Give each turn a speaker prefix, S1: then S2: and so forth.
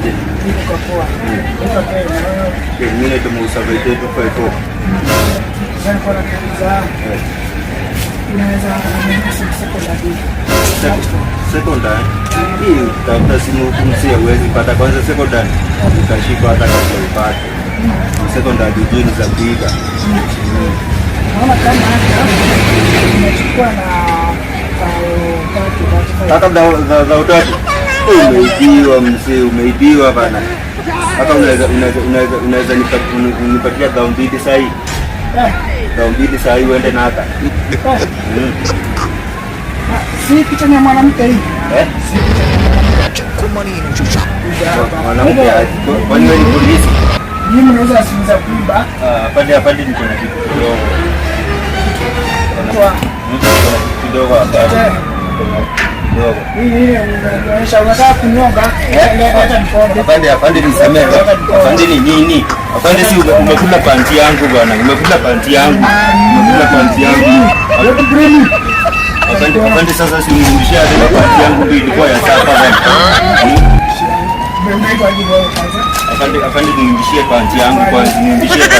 S1: aje?
S2: Niko poa. Niko poa.
S1: Mimi naitwa Musa Veteto Feto.
S2: Sasa kwa kuuliza. Unaweza
S1: Sekondari. Hii tafuta simu kumsia uwezi pata kwanza sekondari. Ukashika hata kabla upate. Sekondari jini za kuiga.
S2: Naona kama hata unachukua na
S1: hata za utatu. Umeibiwa mzee, umeibiwa bana. Hata unaweza nipatia dao mbili saa hii. Dao mbili saa hii uende na hata.
S2: Si picha ya mwanamke hii. Si picha ya
S1: mwanamke. Kwani wewe ni polisi?
S2: Mimi naweza asimuza kuiba.
S1: Pande niko na kitu kidogo. Kidogo hapa.
S2: Hii unaonyesha unataka kunyonga. Leta mkono.
S1: Afande nisamee. Afande ni nini? Afande si umekula panti yangu bwana. Umekula panti yangu. Umekula panti yangu. Afande sasa si unirudishia tena panti yangu ndio ilikuwa ya sapa bwana. Afande nirudishie panti yangu kwanza. Nirudishie panti